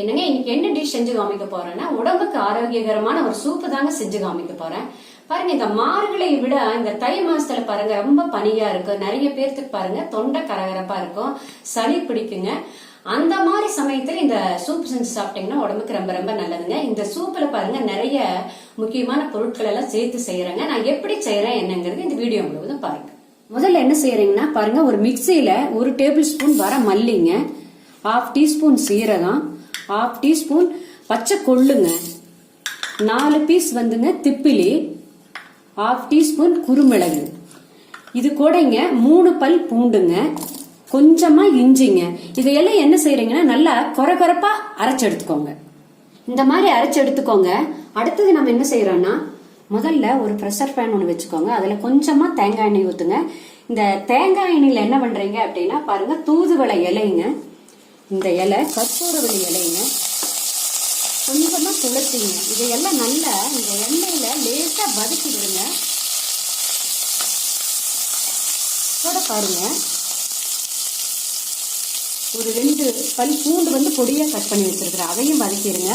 என்னங்க இன்னைக்கு என்ன டிஷ் செஞ்சு காமிக்க போறேன்னா உடம்புக்கு ஆரோக்கியகரமான ஒரு சூப்பு தாங்க செஞ்சு காமிக்க போறேன். பாருங்க, இந்த மார்கழியை விட இந்த தை மாசத்துல பாருங்க ரொம்ப பனியா இருக்கு. நிறைய பேர்த்துக்கு பாருங்க தொண்டை கரகரப்பா இருக்கும், சளி பிடிக்குங்க. அந்த மாதிரி சமயத்துல இந்த சூப் செஞ்சு சாப்பிட்டீங்கன்னா உடம்புக்கு ரொம்ப ரொம்ப நல்லதுங்க. இந்த சூப்ல பாருங்க நிறைய முக்கியமான பொருட்கள் எல்லாம் சேர்த்து செய்யறேங்க. நான் எப்படி செய்யறேன் என்னங்கிறது இந்த வீடியோ முழுவதும் பாருங்க. முதல்ல என்ன செய்யறீங்கன்னா பாருங்க, ஒரு மிக்சியில 1 டேபிள் ஸ்பூன் வர மல்லிங்க, 1/2 டீஸ்பூன் சீரகம், 1/2 டீஸ்பூன் பச்சை கொள்ளுங்க, 4 பீஸ் வந்துங்க திப்பிலி, 1/2 டீஸ்பூன் குருமிளகு, இது கூடங்க 3 பல் பூண்டுங்க, கொஞ்சமா இஞ்சிங்க. இதையெல்லாம் என்ன செய்யறீங்கன்னா நல்லா கொரகொரப்பா அரைச்சு எடுத்துக்கோங்க. இந்த மாதிரி அரைச்சு எடுத்துக்கோங்க. அடுத்தது நம்ம என்ன செய்யறோம்னா, முதல்ல ஒரு ப்ரெஷர் பேன் ஒன்று வச்சுக்கோங்க. அதுல கொஞ்சமா தேங்காய் எண்ணெய் ஊத்துங்க. இந்த தேங்காய் எண்ணெயில என்ன பண்றீங்க அப்படின்னா பாருங்க, தூதுவளை இலைங்க, இந்த இலை கற்பூரவள்ளி இலைங்க, கொஞ்சமா துளசிங்க, இதையெல்லாம் நல்லா இந்த எண்ணெயில லேசா வதக்கி விடுங்க. கூட பாருங்க, ஒரு 2 பல் பூண்டு வந்து பொடியா கட் பண்ணி வச்சிருக்கிறேன், அதையும் வதக்கிடுங்க.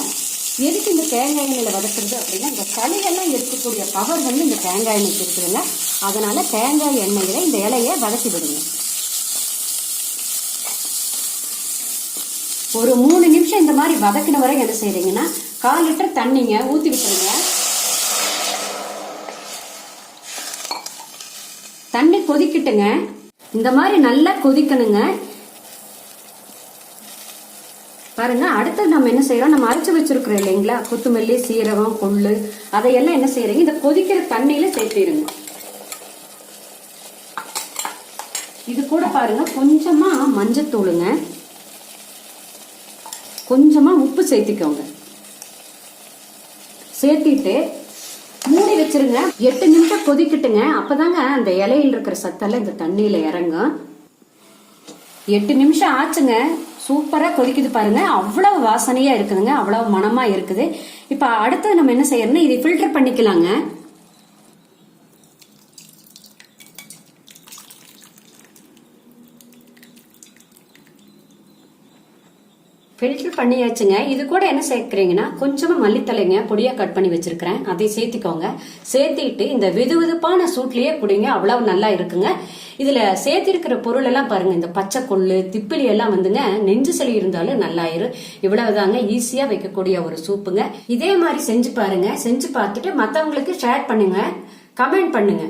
எதுக்கு இந்த தேங்காய் எண்ணெயில வதக்குறது அப்படின்னா, இந்த சளியெல்லாம் இருக்கக்கூடிய பவர் வந்து இந்த தேங்காய் எண்ணெய்க்கு இருக்குதுங்க. அதனால தேங்காய் எண்ணெயில இந்த இலைய வதக்கி விடுங்க. ஒரு 3 நிமிஷம் இந்த மாதிரி வதக்கின வரை என்ன செய்யறீங்கன்னா, 1/4 லிட்டர் தண்ணிங்க ஊத்தி விட்டுருங்க. தண்ணி கொதிக்கட்டுங்க. இந்த மாதிரி நல்லா கொதிக்கணுங்க. பாருங்க, அடுத்து நம்ம என்ன செய்யறோம், நம்ம அரைச்சு வச்சிருக்கிறோம் இல்லைங்களா, கொத்தமல்லி, சீரகம், கொள்ளு, அதையெல்லாம் என்ன செய்யறீங்க, இந்த கொதிக்கிற தண்ணியில சேர்த்திருங்க. இது கூட பாருங்க கொஞ்சமா மஞ்சத்தூளுங்க, கொஞ்சமா உப்பு சேர்த்துக்கோங்க. சேர்த்திட்டு மூடி வச்சிருங்க. 8 நிமிஷம் கொதிக்கட்டுங்க. அப்பதாங்க அந்த இலையில இருக்கிற சத்தெல்லாம் இந்த தண்ணியில இறங்கும். 8 நிமிஷம் ஆச்சுங்க. சூப்பரா கொதிக்குது பாருங்க. அவ்வளவு வாசனையா இருக்குதுங்க, அவ்வளவு மனமா இருக்குது. இப்ப அடுத்தது நம்ம என்ன செய்யறோம்னா, இதை ஃபில்டர் பண்ணிக்கலாங்க. ஃபில்டர் பண்ணியாச்சுங்க. இது கூட என்ன சேர்க்கிறீங்கன்னா, கொஞ்சமா மல்லித்தலைங்க பொடியா கட் பண்ணி வச்சிருக்கிறேன், அதை சேர்த்திக்கோங்க. சேர்த்திட்டு இந்த வெதுவெதுப்பான சூட்லயே குடிங்க, அவ்வளவு நல்லா இருக்குங்க. இதுல சேர்த்திருக்கிற பொருள் எல்லாம் பாருங்க, இந்த பச்சை கொள்ளு, திப்பிலி எல்லாம் வந்துங்க நெஞ்சு சளி இருந்தாலும் நல்லாயிரும். இவ்வளவுதாங்க, ஈஸியா வைக்கக்கூடிய ஒரு சூப்புங்க. இதே மாதிரி செஞ்சு பாருங்க. செஞ்சு பார்த்துட்டு மத்தவங்களுக்கு ஷேர் பண்ணுங்க, கமெண்ட் பண்ணுங்க.